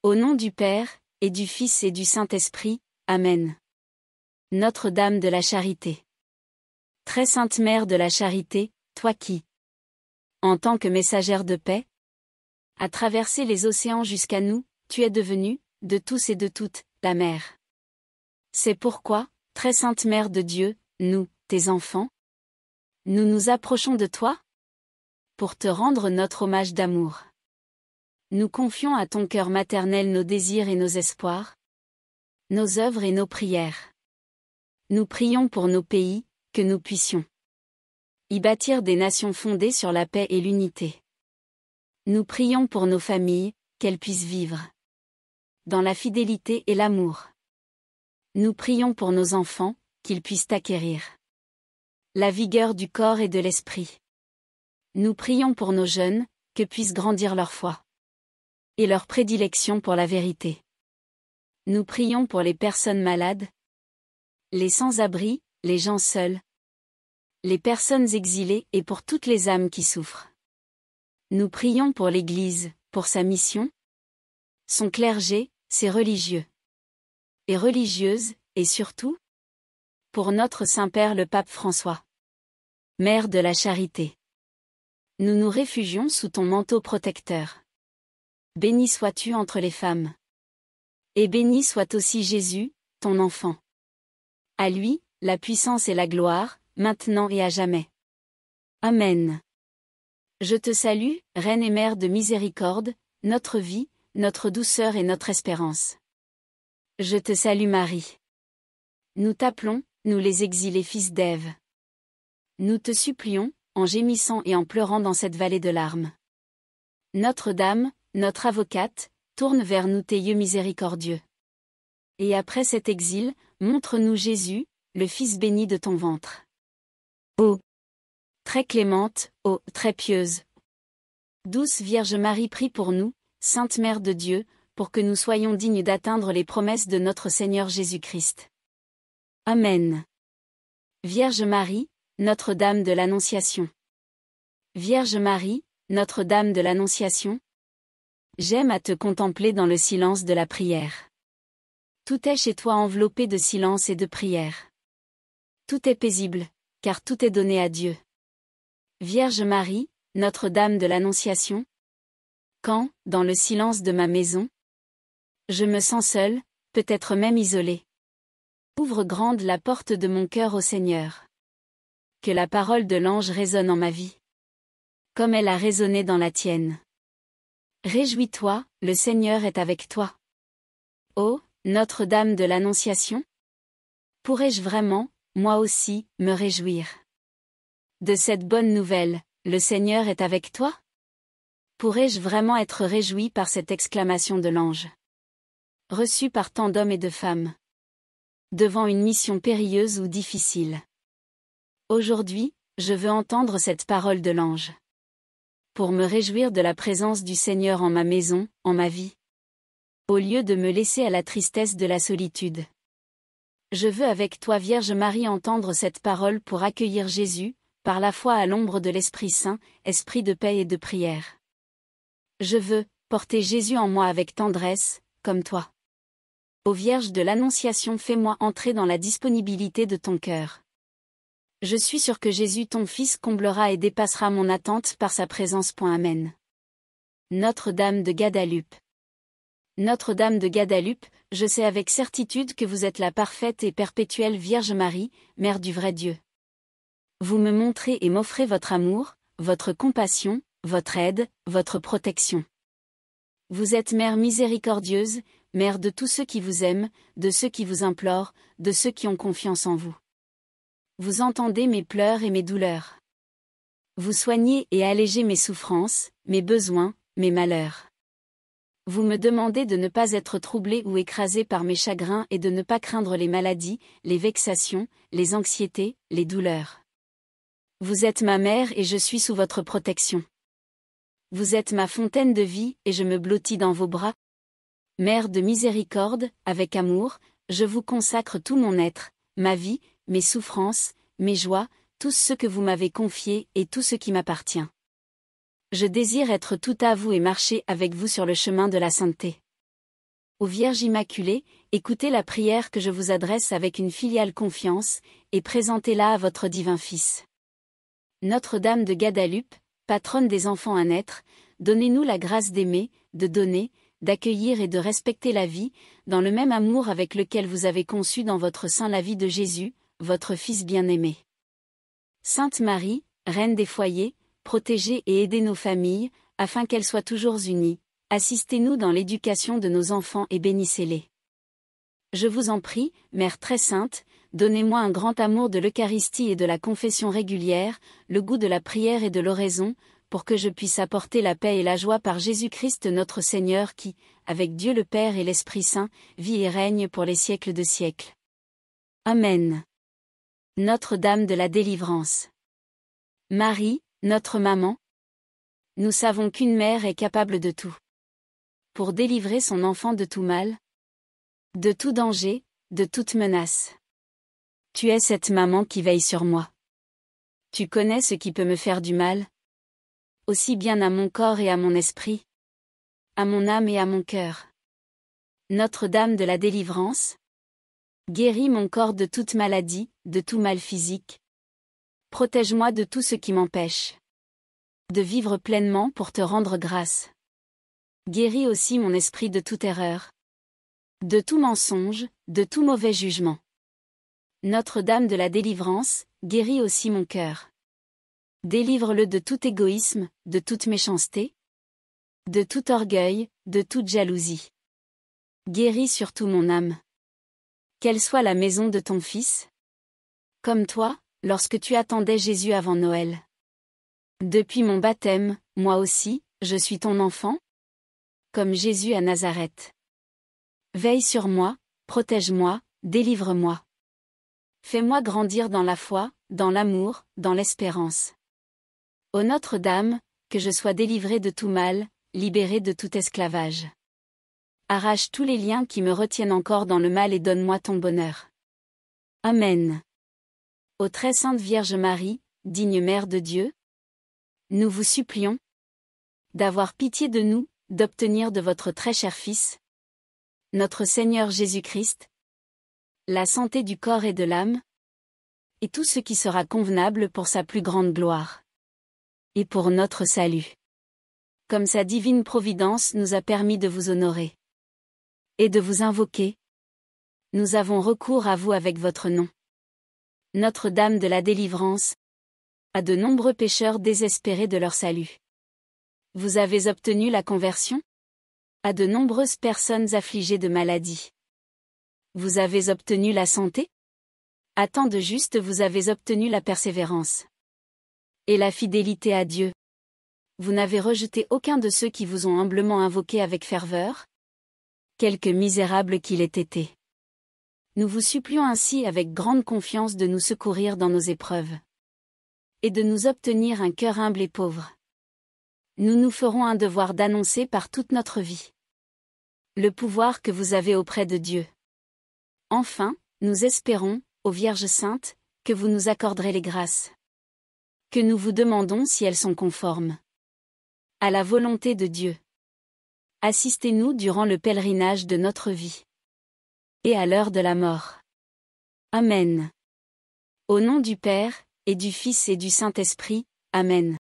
Au nom du Père, et du Fils et du Saint-Esprit, Amen. Notre-Dame de la Charité. Très sainte Mère de la Charité, toi qui, en tant que messagère de paix, as traversé les océans jusqu'à nous, tu es devenue, de tous et de toutes, la mère. C'est pourquoi, très sainte Mère de Dieu, nous, tes enfants, nous nous approchons de toi pour te rendre notre hommage d'amour. Nous confions à ton cœur maternel nos désirs et nos espoirs, nos œuvres et nos prières. Nous prions pour nos pays, que nous puissions y bâtir des nations fondées sur la paix et l'unité. Nous prions pour nos familles, qu'elles puissent vivre dans la fidélité et l'amour. Nous prions pour nos enfants, qu'ils puissent acquérir la vigueur du corps et de l'esprit. Nous prions pour nos jeunes, que puissent grandir leur foi et leur prédilection pour la vérité. Nous prions pour les personnes malades, les sans-abri, les gens seuls, les personnes exilées et pour toutes les âmes qui souffrent. Nous prions pour l'Église, pour sa mission, son clergé, ses religieux et religieuses, et surtout, pour notre Saint-Père le Pape François, Mère de la Charité. Nous nous réfugions sous ton manteau protecteur. Béni sois-tu entre les femmes. Et béni soit aussi Jésus, ton enfant. À lui, la puissance et la gloire, maintenant et à jamais. Amen. Je te salue, Reine et Mère de miséricorde, notre vie, notre douceur et notre espérance. Je te salue Marie. Nous t'appelons, nous les exilés fils d'Ève. Nous te supplions, en gémissant et en pleurant dans cette vallée de larmes. Notre-Dame, notre avocate, tourne vers nous tes yeux miséricordieux. Et après cet exil, montre-nous Jésus, le Fils béni de ton ventre. Ô très clémente, ô très pieuse, douce Vierge Marie, prie pour nous, Sainte Mère de Dieu, pour que nous soyons dignes d'atteindre les promesses de notre Seigneur Jésus-Christ. Amen. Vierge Marie, Notre-Dame de l'Annonciation. Vierge Marie, Notre-Dame de l'Annonciation, j'aime à te contempler dans le silence de la prière. Tout est chez toi enveloppé de silence et de prière. Tout est paisible, car tout est donné à Dieu. Vierge Marie, Notre-Dame de l'Annonciation, quand, dans le silence de ma maison, je me sens seule, peut-être même isolée, ouvre grande la porte de mon cœur au Seigneur. Que la parole de l'ange résonne en ma vie, comme elle a résonné dans la tienne. Réjouis-toi, le Seigneur est avec toi. Ô, Notre-Dame de l'Annonciation, pourrais-je vraiment, moi aussi, me réjouir de cette bonne nouvelle, le Seigneur est avec toi? Pourrais-je vraiment être réjoui par cette exclamation de l'ange, reçue par tant d'hommes et de femmes, devant une mission périlleuse ou difficile? Aujourd'hui, je veux entendre cette parole de l'ange, pour me réjouir de la présence du Seigneur en ma maison, en ma vie, au lieu de me laisser à la tristesse de la solitude. Je veux avec toi Vierge Marie entendre cette parole pour accueillir Jésus, par la foi à l'ombre de l'Esprit Saint, esprit de paix et de prière. Je veux porter Jésus en moi avec tendresse, comme toi. Ô Vierge de l'Annonciation, fais-moi entrer dans la disponibilité de ton cœur. Je suis sûre que Jésus ton Fils comblera et dépassera mon attente par sa présence. Amen. Notre-Dame de Guadalupe. Notre-Dame de Guadalupe, je sais avec certitude que vous êtes la parfaite et perpétuelle Vierge Marie, Mère du vrai Dieu. Vous me montrez et m'offrez votre amour, votre compassion, votre aide, votre protection. Vous êtes Mère miséricordieuse, Mère de tous ceux qui vous aiment, de ceux qui vous implorent, de ceux qui ont confiance en vous. Vous entendez mes pleurs et mes douleurs. Vous soignez et allégez mes souffrances, mes besoins, mes malheurs. Vous me demandez de ne pas être troublé ou écrasé par mes chagrins et de ne pas craindre les maladies, les vexations, les anxiétés, les douleurs. Vous êtes ma mère et je suis sous votre protection. Vous êtes ma fontaine de vie et je me blottis dans vos bras. Mère de miséricorde, avec amour, je vous consacre tout mon être, ma vie, mes souffrances, mes joies, tout ce que vous m'avez confié et tout ce qui m'appartient. Je désire être tout à vous et marcher avec vous sur le chemin de la sainteté. Ô Vierge Immaculée, écoutez la prière que je vous adresse avec une filiale confiance, et présentez-la à votre divin Fils. Notre-Dame de Guadalupe, patronne des enfants à naître, donnez-nous la grâce d'aimer, de donner, d'accueillir et de respecter la vie, dans le même amour avec lequel vous avez conçu dans votre sein la vie de Jésus, votre Fils bien-aimé. Sainte Marie, Reine des foyers, protégez et aidez nos familles, afin qu'elles soient toujours unies. Assistez-nous dans l'éducation de nos enfants et bénissez-les. Je vous en prie, Mère très sainte, donnez-moi un grand amour de l'Eucharistie et de la confession régulière, le goût de la prière et de l'oraison, pour que je puisse apporter la paix et la joie par Jésus-Christ notre Seigneur qui, avec Dieu le Père et l'Esprit Saint, vit et règne pour les siècles de siècles. Amen. Notre-Dame de la délivrance. Marie, notre maman. Nous savons qu'une mère est capable de tout. Pour délivrer son enfant de tout mal, de tout danger, de toute menace. Tu es cette maman qui veille sur moi. Tu connais ce qui peut me faire du mal, aussi bien à mon corps et à mon esprit, à mon âme et à mon cœur. Notre-Dame de la délivrance, guéris mon corps de toute maladie, de tout mal physique. Protège-moi de tout ce qui m'empêche de vivre pleinement pour te rendre grâce. Guéris aussi mon esprit de toute erreur, de tout mensonge, de tout mauvais jugement. Notre-Dame de la délivrance, guéris aussi mon cœur. Délivre-le de tout égoïsme, de toute méchanceté, de tout orgueil, de toute jalousie. Guéris surtout mon âme. Qu'elle soit la maison de ton Fils, comme toi, lorsque tu attendais Jésus avant Noël. Depuis mon baptême, moi aussi, je suis ton enfant, comme Jésus à Nazareth. Veille sur moi, protège-moi, délivre-moi. Fais-moi grandir dans la foi, dans l'amour, dans l'espérance. Ô Notre-Dame, que je sois délivrée de tout mal, libérée de tout esclavage. Arrache tous les liens qui me retiennent encore dans le mal et donne-moi ton bonheur. Amen. Ô très sainte Vierge Marie, digne Mère de Dieu, nous vous supplions d'avoir pitié de nous, d'obtenir de votre très cher Fils, notre Seigneur Jésus-Christ, la santé du corps et de l'âme, et tout ce qui sera convenable pour sa plus grande gloire, et pour notre salut. Comme sa divine providence nous a permis de vous honorer et de vous invoquer, nous avons recours à vous avec votre nom. Notre-Dame de la délivrance, à de nombreux pécheurs désespérés de leur salut. Vous avez obtenu la conversion? À de nombreuses personnes affligées de maladies. Vous avez obtenu la santé? À tant de justes vous avez obtenu la persévérance et la fidélité à Dieu. Vous n'avez rejeté aucun de ceux qui vous ont humblement invoqué avec ferveur? Quelque misérable qu'il ait été. Nous vous supplions ainsi avec grande confiance de nous secourir dans nos épreuves et de nous obtenir un cœur humble et pauvre. Nous nous ferons un devoir d'annoncer par toute notre vie le pouvoir que vous avez auprès de Dieu. Enfin, nous espérons, ô Vierge Sainte, que vous nous accorderez les grâces que nous vous demandons si elles sont conformes à la volonté de Dieu. Assistez-nous durant le pèlerinage de notre vie et à l'heure de la mort. Amen. Au nom du Père, et du Fils et du Saint-Esprit, Amen.